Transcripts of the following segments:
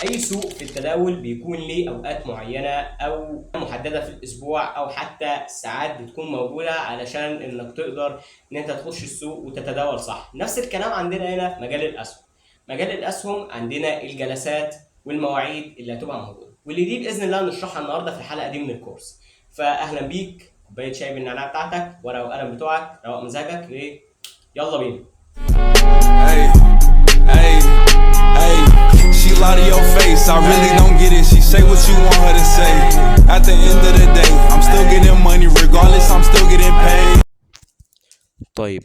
اي سوق في التداول بيكون ليه اوقات معينه او محدده في الاسبوع او حتى ساعات بتكون موجوده علشان انك تقدر ان انت تخش السوق وتتداول صح. نفس الكلام عندنا هنا في مجال الاسهم. مجال الاسهم عندنا الجلسات والمواعيد اللي هتبقى موجوده، واللي دي باذن الله نشرحها النهارده في الحلقه دي من الكورس. فاهلا بيك، كوبايه شاي بالنعناع بتاعتك، ورقه وقلم بتوعك، روق مزاجك ايه، يلا بينا. Hey, hey, hey. She lie to your face, I really don't get it. She say what you want her to say. At the end of the day, I'm still getting money regardless, I'm still getting paid. طيب،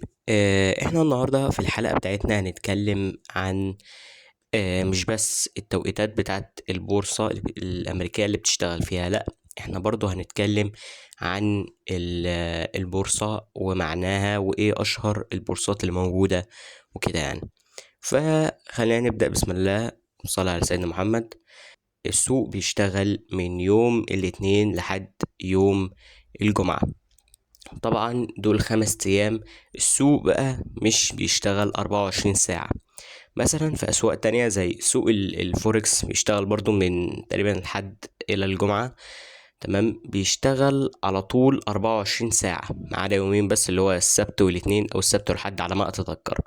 احنا النهاردة في الحلقة بتاعتنا هنتكلم عن مش بس التوقيتات بتاعت البورصة الأمريكية اللي بتشتغل فيها، لأ احنا برضو هنتكلم عن البورصة ومعناها وإيه أشهر البورصات اللي موجودة وكده يعني. فخلينا نبدأ، بسم الله، صلى على سيدنا محمد. السوق بيشتغل من يوم الاثنين لحد يوم الجمعة. طبعا دول 5 أيام. السوق بقى مش بيشتغل 24 ساعة. مثلا في أسواق تانية زي سوق الفوركس بيشتغل برضو من تقريبا الحد إلى الجمعة، تمام، بيشتغل على طول 24 ساعة ما عدا يومين بس، اللي هو السبت والاثنين أو السبت والحد على ما أتذكر.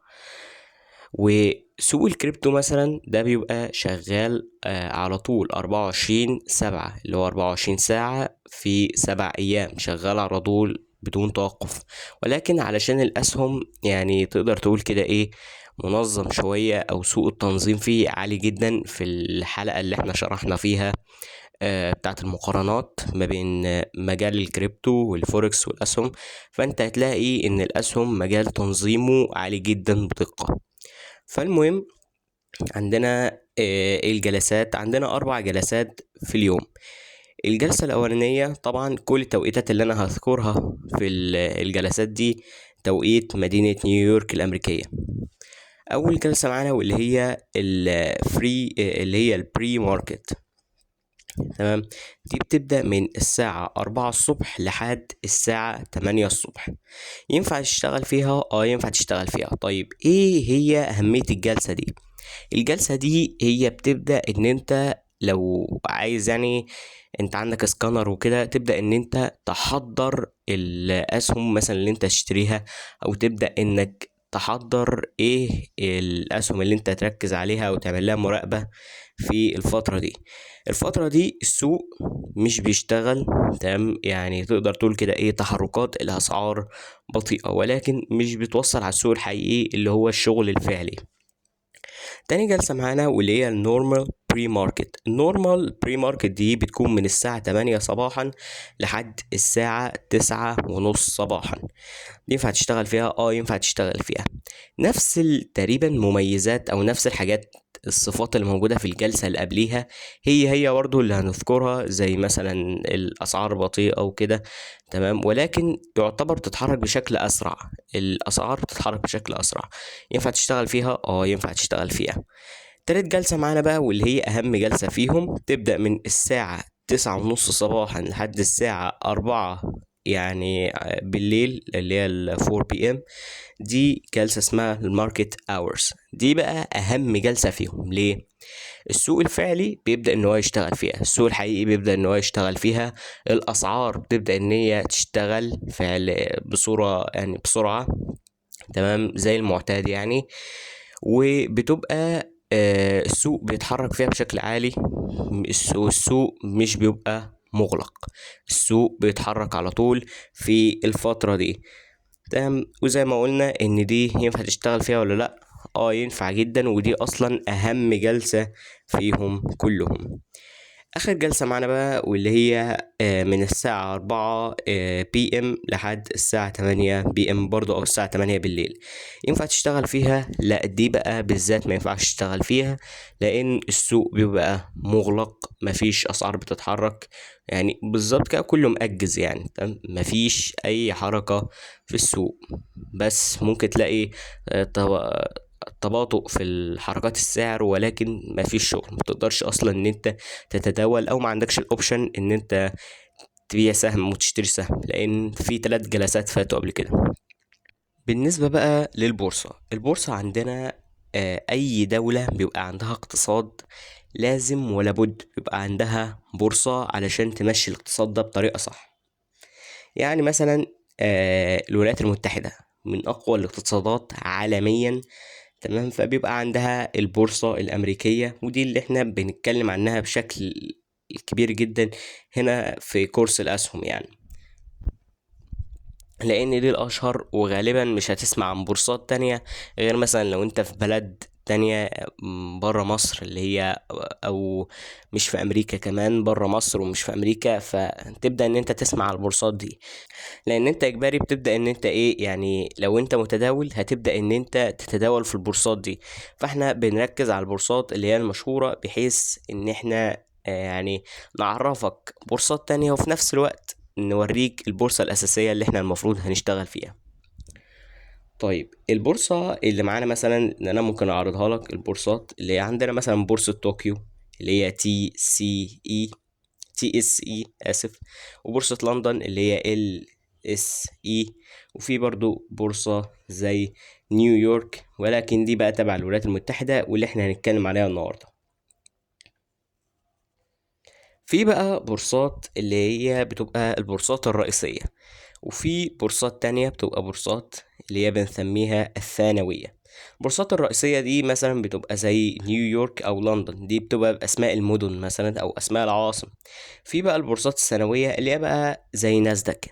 وسوق الكريبتو مثلا ده بيبقى شغال على طول 24/7، اللي هو 24 ساعة في 7 أيام شغال على طول بدون توقف. ولكن علشان الأسهم يعني تقدر تقول كده إيه، منظم شوية أو سوق التنظيم فيه عالي جدا. في الحلقة اللي احنا شرحنا فيها بتاعت المقارنات ما بين مجال الكريبتو والفوركس والأسهم، فأنت هتلاقي إن الأسهم مجال تنظيمه عالي جدا بدقة. فالمهم، عندنا الجلسات، عندنا 4 جلسات في اليوم. الجلسة الأولانية طبعا كل التوقيتات اللي أنا هذكرها في الجلسات دي توقيت مدينة نيويورك الأمريكية. أول جلسة معانا واللي هي الفري، اللي هي البري ماركت، تمام. دي بتبدأ من الساعة 4 الصبح لحد الساعة 8 الصبح. ينفع تشتغل فيها؟ ينفع تشتغل فيها. طيب ايه هي أهمية الجلسة دي؟ الجلسة دي هي بتبدأ ان انت لو عايز، يعني انت عندك سكانر وكده، تبدأ ان انت تحضر الاسهم مثلا اللي انت تشتريها، او تبدأ انك تحضر ايه الاسهم اللي انت تركز عليها وتعمل لها مراقبة في الفترة دي. الفترة دي السوق مش بيشتغل، تمام، يعني تقدر تقول كده ايه، تحركات الاسعار بطيئة، ولكن مش بتوصل على السوق الحقيقي اللي هو الشغل الفعلي. تاني جلسة معانا واللي هي النورمال بري ماركت. النورمال بري ماركت دي بتكون من الساعة 8 صباحا لحد الساعة 9 ونص صباحا. ينفع تشتغل فيها؟ ينفع تشتغل فيها. نفس تقريبا مميزات او نفس الحاجات، الصفات اللي موجودة في الجلسة اللي قبليها هي برضو اللي هنذكرها، زي مثلا الأسعار بطيئة وكده، تمام، ولكن تعتبر تتحرك بشكل أسرع. الأسعار بتتحرك بشكل أسرع. ينفع تشتغل فيها؟ ينفع تشتغل فيها. تالت جلسة معانا بقى واللي هي أهم جلسة فيهم، تبدأ من الساعة 9:30 صباحا لحد الساعة 4 يعني بالليل، اللي هي 4 بي ام. دي جلسة اسمها الماركت اورز. دي بقى اهم جلسة فيهم. ليه؟ السوق الفعلي بيبدأ ان هو يشتغل فيها، السوق الحقيقي بيبدأ ان هو يشتغل فيها، الاسعار بتبدأ ان هي تشتغل فعل بصورة، يعني بسرعة، تمام، زي المعتاد يعني. وبتبقى السوق بيتحرك فيها بشكل عالي. السوق مش بيبقى مغلق، السوق بيتحرك على طول في الفترة دي، تمام. وزي ما قلنا ان دي ينفع تشتغل فيها ولا لا؟ ينفع جدا، ودي اصلا اهم جلسة فيهم كلهم. اخر جلسة معانا بقى واللي هي من الساعة 4 بي ام لحد الساعة 8 بي ام برضو، او الساعة 8 بالليل. ينفع تشتغل فيها؟ لا، دي بقى بالذات ما ينفعش تشتغل فيها، لان السوق بيبقى مغلق، مفيش اسعار بتتحرك، يعني بالظبط كده كله مأجز يعني، تمام، مفيش اي حركة في السوق. بس ممكن تلاقي تباطؤ في الحركات السعر، ولكن مفيش شغل، متقدرش اصلا ان انت تتداول، او ما عندكش الاوبشن ان انت تبيع سهم وتشتري سهم، لان في 3 جلسات فاتوا قبل كده. بالنسبة بقى للبورصة، البورصة عندنا أي دولة بيبقى عندها اقتصاد لازم ولا بد يبقى عندها بورصة علشان تمشي الاقتصاد ده بطريقة صح. يعني مثلا الولايات المتحدة من أقوى الاقتصادات عالميا، تمام، فبيبقى عندها البورصة الأمريكية، ودي اللي احنا بنتكلم عنها بشكل كبير جدا هنا في كورس الأسهم، يعني لأن دي الأشهر، وغالبا مش هتسمع عن بورصات تانية غير مثلا لو انت في بلد تانية برا مصر، اللي هي أو مش في أمريكا، كمان برا مصر ومش في أمريكا، فتبدأ إن انت تسمع على البورصات دي، لان انت اجباري بتبدا ان انت ايه، يعني لو انت متداول هتبدا ان انت تتداول في البورصات دي. فاحنا بنركز على البورصات اللي هي المشهوره، بحيث ان احنا يعني نعرفك بورصات تانية، وفي نفس الوقت نوريك البورصة الأساسية اللي احنا المفروض هنشتغل فيها. طيب البورصة اللي معانا مثلا اللي أنا ممكن أعرضها لك، البورصات اللي عندنا مثلا بورصة طوكيو اللي هي تي اس اي اسف، وبورصة لندن اللي هي ال اس اي، وفي برضو بورصة زي نيويورك، ولكن دي بقى تبع الولايات المتحدة واللي احنا هنتكلم عليها النهاردة. في بقى بورصات اللي هي بتبقى البورصات الرئيسية، وفي بورصات تانية بتبقى بورصات اللي هي بنسميها الثانوية. البورصات الرئيسية دي مثلا بتبقى زي نيويورك أو لندن، دي بتبقى بأسماء المدن مثلا أو أسماء العواصم. في بقى البورصات الثانوية اللي هي بقى زي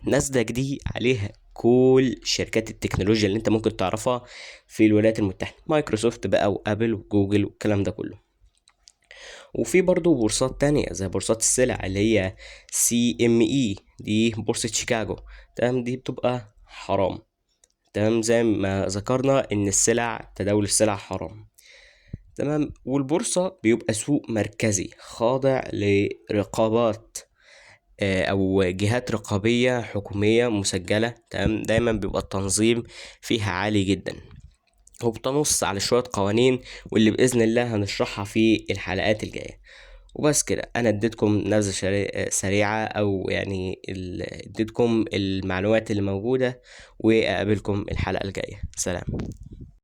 ناسداك دي عليها كل شركات التكنولوجيا اللي انت ممكن تعرفها في الولايات المتحدة، مايكروسوفت بقى وابل وجوجل والكلام ده كله. وفي برضو بورصات تانية زي بورصات السلع اللي هي CME، دي بورصة شيكاغو، تمام، دي بتبقى حرام، تمام، زي ما ذكرنا ان تداول السلع حرام، تمام. والبورصة بيبقى سوق مركزي خاضع لرقابات او جهات رقابية حكومية مسجلة، تمام، دايما بيبقى التنظيم فيها عالي جدا، وبتنص على شوية قوانين واللي بإذن الله هنشرحها في الحلقات الجاية. وبس كده، أنا اديتكم نبذة سريعة، أو يعني اديتكم المعلومات اللي موجودة، وأقابلكم الحلقة الجاية. سلام.